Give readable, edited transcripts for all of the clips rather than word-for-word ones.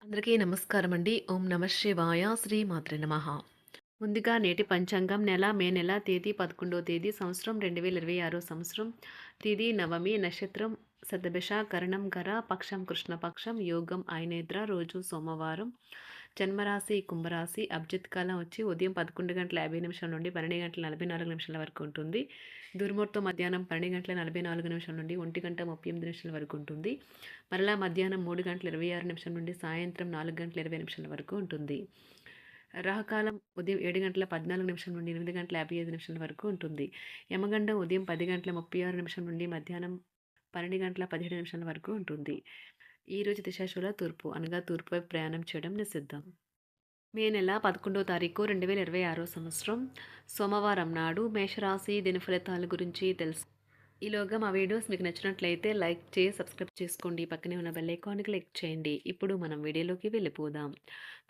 అందరికీ నమస్కారం అండి. ఓం నమ శివాయ. శ్రీ మాత్రే నమః. ముందుగా నేటి పంచాంగం మే నెల తేదీ 11వ తేదీ సంవత్సరం 2026 సంవత్సరం. తిథి నవమి, నక్షత్రం శతభిష, కరణం గర, పక్షం కృష్ణపక్షం, యోగం ఐనేద్ర, రోజు సోమవారం. జన్మరాశి కుంభరాశి. అభిజిత్ కాలం వచ్చి ఉదయం 11:50 నుండి 12:44 వరకు ఉంటుంది. దుర్ముహూర్తం మధ్యాహ్నం 12:44 నుండి 1:38 వరకు ఉంటుంది. మరలా మధ్యాహ్నం 3:26 నుండి సాయంత్రం 4:20 వరకు ఉంటుంది. రాహుకాలం ఉదయం 7:14 నుండి 8:55 వరకు ఉంటుంది. యమగండం ఉదయం 10:36 నుండి మధ్యాహ్నం 12:17 వరకు ఉంటుంది. ఈరోజు దిశాశూల తూర్పు అనగా తూర్పు వైపు ప్రయాణం చేయడం నిషిద్ధం. మే నెల 11వ తారీఖు 2026 సంవత్సరం సోమవారం నాడు మేషరాశి దిన ఫలితాల గురించి తెలుసు. ఈలోగా మా వీడియోస్ మీకు నచ్చినట్లయితే లైక్ చేసి సబ్స్క్రైబ్ చేసుకోండి. పక్కనే ఉన్న బెల్ ఐకాన్కి క్లిక్ చేయండి. ఇప్పుడు మనం వీడియోలోకి వెళ్ళిపోదాం.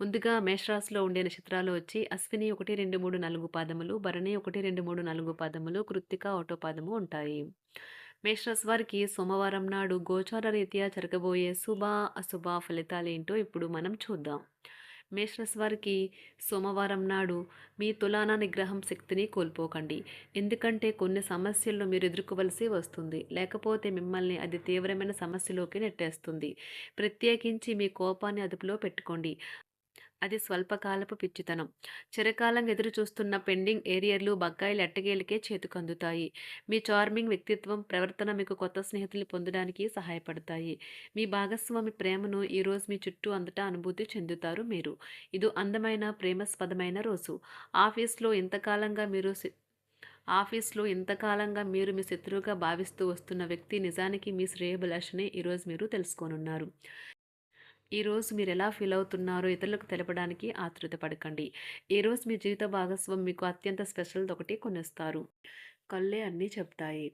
ముందుగా మేషరాశిలో ఉండే నక్షత్రాలు వచ్చి అశ్విని 1, 2, 3, 4 పాదములు, భరణి 1, 2, 3, 4 పాదములు, కృత్తిక 1వ పాదము ఉంటాయి. మేషరాశి వారికి సోమవారం నాడు గోచార రీత్యా జరగబోయే శుభ అశుభ ఫలితాలేంటో ఇప్పుడు మనం చూద్దాం. మేషరాశి వారికి సోమవారం నాడు మీ తులాన నిగ్రహం శక్తిని కోల్పోకండి. ఎందుకంటే కొన్ని సమస్యలను మీరు ఎదుర్కోవలసి వస్తుంది. లేకపోతే మిమ్మల్ని అది తీవ్రమైన సమస్యలోకి నెట్టేస్తుంది. ప్రత్యేకించి మీ కోపాన్ని అదుపులో పెట్టుకోండి. అది స్వల్పకాలపు పిచ్చితనం. చిరకాలంగా ఎదురు చూస్తున్న పెండింగ్ ఏరియర్లు, బకాయిలు ఎట్టకేలకే చేతికందుతాయి. మీ చార్మింగ్ వ్యక్తిత్వం, ప్రవర్తన మీకు కొత్త స్నేహితుల్ని పొందడానికి సహాయపడతాయి. మీ భాగస్వామి ప్రేమను ఈరోజు మీ చుట్టూ అంతటా అనుభూతి చెందుతారు మీరు. ఇది అందమైన ప్రేమాస్పదమైన రోజు. ఆఫీస్లో ఇంతకాలంగా మీరు ఇంతకాలంగా మీ శత్రువుగా భావిస్తూ వస్తున్న వ్యక్తి నిజానికి మీ శ్రేయోభిలాషని ఈరోజు మీరు తెలుసుకోనున్నారు. ఈరోజు మీరు ఎలా ఫీల్ అవుతున్నారో ఇతరులకు తెలపడానికి ఆతృత పడకండి. ఈరోజు మీ జీవిత భాగస్వామి మీకు అత్యంత స్పెషల్ ఒకటి కొనిస్తారు. కళ్ళే అన్నీ చెప్తాయి.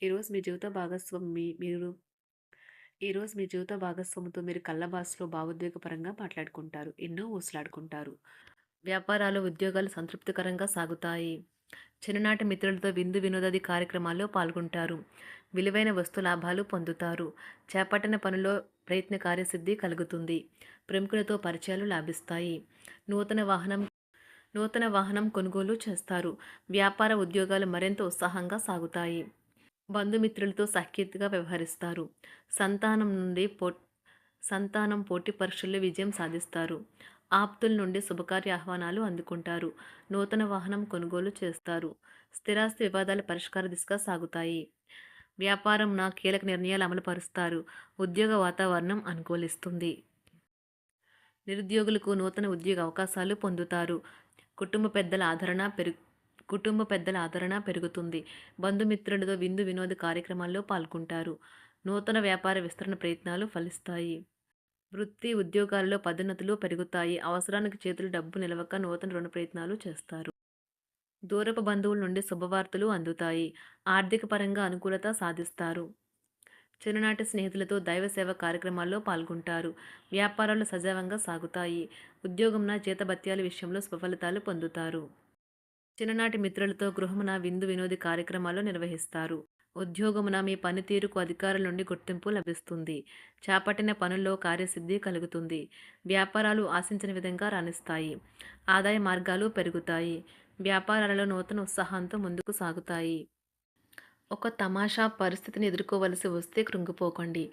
ఈరోజు మీ జీవిత భాగస్వామి మీరు ఈరోజు మీ జీవిత భాగస్వామితో మీరు కళ్ళ భాషలో భావోద్వేగపరంగా మాట్లాడుకుంటారు. ఎన్నో ఊసలాడుకుంటారు. వ్యాపారాలు, ఉద్యోగాలు సంతృప్తికరంగా సాగుతాయి. చిన్ననాటి మిత్రులతో విందు వినోదాది కార్యక్రమాల్లో పాల్గొంటారు. విలువైన వస్తు లాభాలు పొందుతారు. చేపట్టిన పనిలో ప్రయత్న కార్యసిద్ధి కలుగుతుంది. ప్రముఖులతో పరిచయాలు లాభిస్తాయి. నూతన వాహనం నూతన వాహనం కొనుగోలు చేస్తారు. వ్యాపార ఉద్యోగాలు మరింత ఉత్సాహంగా సాగుతాయి. బంధుమిత్రులతో సఖ్యతగా వ్యవహరిస్తారు. సంతానం నుండి సంతానం పోటీ పరీక్షల్లో విజయం సాధిస్తారు. ఆప్తుల నుండి శుభకార్య ఆహ్వానాలు అందుకుంటారు. నూతన వాహనం కొనుగోలు చేస్తారు. స్థిరాస్తి వివాదాల పరిష్కార దిశగా సాగుతాయి. వ్యాపారంన కీలక నిర్ణయాలు అమలుపరుస్తారు. ఉద్యోగ వాతావరణం అనుకూలిస్తుంది. నిరుద్యోగులకు నూతన ఉద్యోగ అవకాశాలు పొందుతారు. కుటుంబ పెద్దల ఆదరణ పెరుగుతుంది. బంధుమిత్రులతో విందు వినోద కార్యక్రమాల్లో పాల్గొంటారు. నూతన వ్యాపార విస్తరణ ప్రయత్నాలు ఫలిస్తాయి. వృత్తి ఉద్యోగాల్లో పదోన్నతులు పెరుగుతాయి. అవసరానికి చేతులు డబ్బు నిలవక నూతన రుణ ప్రయత్నాలు చేస్తారు. దూరపు బంధువుల నుండి శుభవార్తలు అందుతాయి. ఆర్థిక పరంగా అనుకూలత సాధిస్తారు. చిన్ననాటి స్నేహితులతో దైవ సేవ కార్యక్రమాల్లో పాల్గొంటారు. వ్యాపారాలు సజావంగా సాగుతాయి. ఉద్యోగంన జీతభత్యాల విషయంలో స్వఫలితాలు పొందుతారు. చిన్ననాటి మిత్రులతో గృహమున విందు వినోది కార్యక్రమాలు నిర్వహిస్తారు. ఉద్యోగమున మీ పనితీరుకు అధికారుల నుండి గుర్తింపు లభిస్తుంది. చేపట్టిన పనుల్లో కార్యసిద్ధి కలుగుతుంది. వ్యాపారాలు ఆశించిన విధంగా రాణిస్తాయి. ఆదాయ మార్గాలు పెరుగుతాయి. వ్యాపారాలలో నూతన ఉత్సాహంతో ముందుకు సాగుతాయి. ఒక తమాషా పరిస్థితిని ఎదుర్కోవలసి వస్తే కృంగిపోకండి.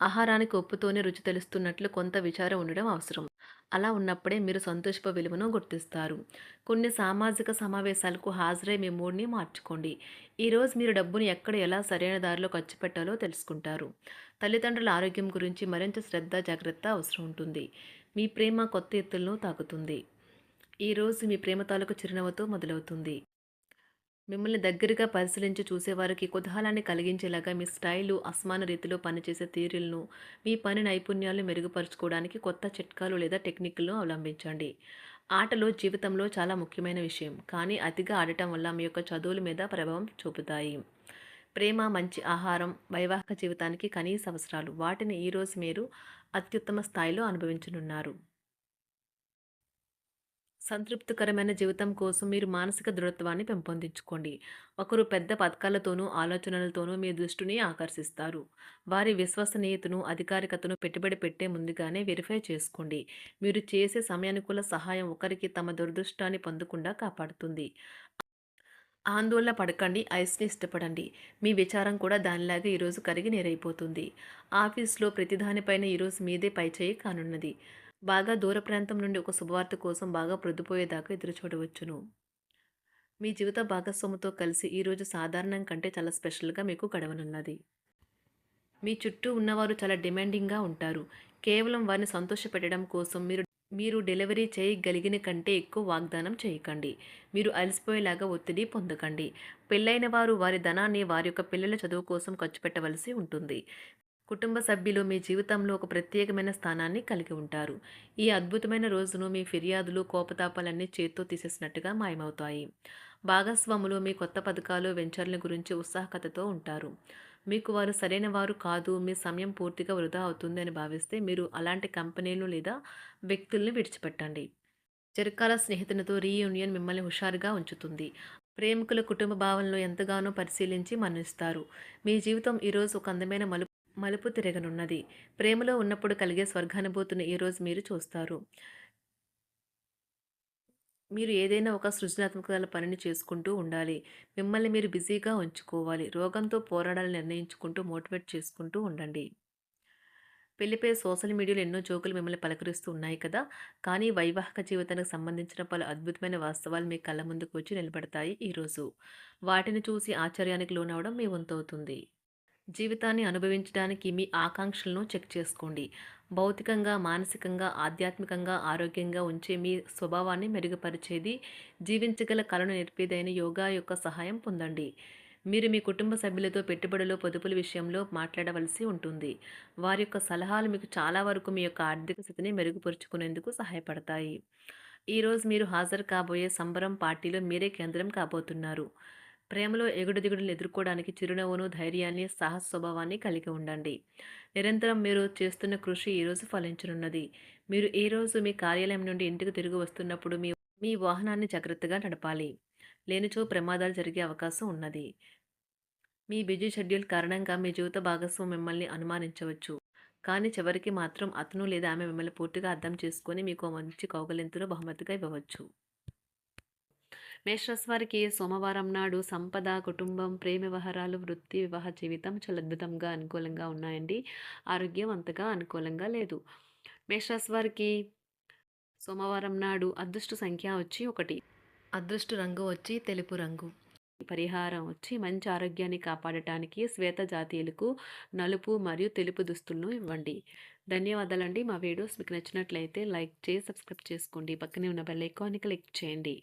ఆహారానికి ఉప్పుతోనే రుచి తెలుస్తున్నట్లు కొంత విచారం ఉండడం అవసరం. అలా ఉన్నప్పుడే మీరు సంతోషపు విలువను గుర్తిస్తారు. కొన్ని సామాజిక సమావేశాలకు హాజరై మీ మూడ్ని మార్చుకోండి. ఈరోజు మీరు డబ్బుని ఎక్కడ ఎలా సరైన దారిలో ఖర్చు పెట్టాలో తెలుసుకుంటారు. తల్లిదండ్రుల ఆరోగ్యం గురించి మరింత శ్రద్ధ జాగ్రత్త అవసరం ఉంటుంది. మీ ప్రేమ కొత్త ఎత్తులను తాకుతుంది. ఈరోజు మీ ప్రేమ తాలూకు చిరునవ్వుతో మొదలవుతుంది. మిమ్మల్ని దగ్గరగా పరిశీలించి చూసేవారికి కుతూహలాన్ని కలిగించేలాగా మీ స్టైలు, అసమాన రీతిలో పనిచేసే తీరులను, మీ పని నైపుణ్యాలను మెరుగుపరుచుకోవడానికి కొత్త చిట్కాలు లేదా టెక్నిక్లను అవలంబించండి. ఆటలు జీవితంలో చాలా ముఖ్యమైన విషయం, కానీ అతిగా ఆడటం వల్ల మీ యొక్క చదువుల మీద ప్రభావం చూపుతాయి. ప్రేమ, మంచి ఆహారం, వైవాహిక జీవితానికి కనీస అవసరాలు. వాటిని ఈరోజు మీరు అత్యుత్తమ స్థాయిలో అనుభవించనున్నారు. సంతృప్తికరమైన జీవితం కోసం మీరు మానసిక దృఢత్వాన్ని పెంపొందించుకోండి. ఒకరు పెద్ద పథకాలతోనూ, ఆలోచనలతోనూ మీ దృష్టిని ఆకర్షిస్తారు. వారి విశ్వసనీయతను, అధికారికతను పెట్టుబడి పెట్టే ముందుగానే వెరిఫై చేసుకోండి. మీరు చేసే సమయానుకూల సహాయం ఒకరికి తమ దురదృష్టాన్ని పొందకుండా కాపాడుతుంది. ఆందోళన పడకండి. ఐస్‌ని ఇష్టపడండి. మీ విచారం కూడా దానిలాగే ఈరోజు కరిగి నీరైపోతుంది. ఆఫీస్‌లో ప్రతి దానిపైన ఈరోజు మీదే పైచేయి కానున్నది. బాగా దూర ప్రాంతం నుండి ఒక శుభవార్త కోసం బాగా ప్రొద్దుపోయేదాకా ఎదురుచూడవచ్చును. మీ జీవిత భాగస్వామితో కలిసి ఈరోజు సాధారణం కంటే చాలా స్పెషల్‌గా మీకు గడవనున్నది. మీ చుట్టూ ఉన్నవారు చాలా డిమాండింగ్‌గా ఉంటారు. కేవలం వారిని సంతోషపెట్టడం కోసం మీరు మీరు డెలివరీ చేయగలిగిన కంటే ఎక్కువ వాగ్దానం చేయకండి. మీరు అలసిపోయేలాగా ఒత్తిడి పొందకండి. పెళ్ళైన వారు వారి ధనాన్ని వారి యొక్క పిల్లల చదువు కోసం ఖర్చు పెట్టవలసి ఉంటుంది. కుటుంబ సభ్యులు మీ జీవితంలో ఒక ప్రత్యేకమైన స్థానాన్ని కలిగి ఉంటారు. ఈ అద్భుతమైన రోజును మీ ఫిర్యాదులు, కోపతాపాలన్నీ చేత్తో తీసేసినట్టుగా మాయమవుతాయి. భాగస్వాములు మీ కొత్త పథకాలు, వెంచర్ల గురించి ఉత్సాహకతతో ఉంటారు. మీకు వారు సరైన వారు కాదు, మీ సమయం పూర్తిగా వృధా అవుతుంది అని భావిస్తే మీరు అలాంటి కంపెనీలు లేదా వ్యక్తుల్ని విడిచిపెట్టండి. చిరకాల స్నేహితునితో రీయూనియన్ మిమ్మల్ని హుషారుగా ఉంచుతుంది. ప్రేమికుల కుటుంబ భావనలు ఎంతగానో పరిశీలించి మన్నిస్తారు. మీ జీవితం ఈరోజు ఒక అందమైన మలుపు తిరగనున్నది. ప్రేమలో ఉన్నప్పుడు కలిగే స్వర్గానుభూతిని ఈరోజు మీరు చూస్తారు. మీరు ఏదైనా ఒక సృజనాత్మక పనిని చేసుకుంటూ ఉండాలి. మిమ్మల్ని మీరు బిజీగా ఉంచుకోవాలి. రోగంతో పోరాడాలని నిర్ణయించుకుంటూ మోటివేట్ చేసుకుంటూ ఉండండి. పెళ్లిపై సోషల్ మీడియాలో ఎన్నో జోకులు మిమ్మల్ని పలకరిస్తూ ఉన్నాయి కదా! కానీ వైవాహిక జీవితానికి సంబంధించిన పలు అద్భుతమైన వాస్తవాలు మీ కళ్ళ ముందుకు వచ్చి నిలబడతాయి ఈరోజు. వాటిని చూసి ఆశ్చర్యానికి లోనవ్వడం మీ వంతవుతుంది. జీవితాన్ని అనుభవించడానికి మీ ఆకాంక్షలను చెక్ చేసుకోండి. భౌతికంగా, మానసికంగా, ఆధ్యాత్మికంగా ఆరోగ్యంగా ఉంచే మీ స్వభావాన్ని మెరుగుపరిచేది, జీవించగల కళను నేర్పేదైన యోగా యొక్క సహాయం పొందండి. మీరు మీ కుటుంబ సభ్యులతో పెట్టుబడులు, పొదుపుల విషయంలో మాట్లాడవలసి ఉంటుంది. వారి యొక్క సలహాలు మీకు చాలా వరకు మీ యొక్క ఆర్థిక స్థితిని మెరుగుపరుచుకునేందుకు సహాయపడతాయి. ఈరోజు మీరు హాజరు కాబోయే సంబరం పార్టీలో మీరే కేంద్రం కాబోతున్నారు. ప్రేమలో ఎగుడుదిగుడులను ఎదుర్కోవడానికి చిరునవ్వును, ధైర్యాన్ని, సాహస స్వభావాన్ని కలిగి ఉండండి. నిరంతరం మీరు చేస్తున్న కృషి ఈరోజు ఫలించనున్నది. మీరు ఈరోజు మీ కార్యాలయం నుండి ఇంటికి తిరిగి వస్తున్నప్పుడు మీ మీ వాహనాన్ని జాగ్రత్తగా నడపాలి. లేనిచో ప్రమాదాలు జరిగే అవకాశం ఉన్నది. మీ బిజీ షెడ్యూల్ కారణంగా మీ జీవిత భాగస్వామి మిమ్మల్ని అనుమానించవచ్చు. కానీ చివరికి మాత్రం అతను లేదా ఆమె మిమ్మల్ని పూర్తిగా అర్థం చేసుకొని మీకు ఓ మంచి కౌగిలింతను బహుమతిగా ఇవ్వవచ్చు. మేషరాశి వారికి సోమవారం నాడు సంపద, కుటుంబం, ప్రేమ వ్యవహారాలు, వృత్తి, వివాహ జీవితం చాలా అద్భుతంగా అనుకూలంగా ఉన్నాయండి. ఆరోగ్యం అంతగా అనుకూలంగా లేదు. మేషరాశి వారికి సోమవారం నాడు అదృష్ట సంఖ్య వచ్చి 1. అదృష్ట రంగు వచ్చి తెలుపు రంగు. పరిహారం వచ్చి మంచి ఆరోగ్యాన్ని కాపాడటానికి శ్వేత జాతీయులకు నలుపు మరియు తెలుపు దుస్తులను ఇవ్వండి. ధన్యవాదాలండి. మా వీడియోస్ మీకు నచ్చినట్లయితే లైక్ చేసి సబ్స్క్రైబ్ చేసుకోండి. పక్కనే ఉన్న బెల్ ఐకాన్ని క్లిక్ చేయండి.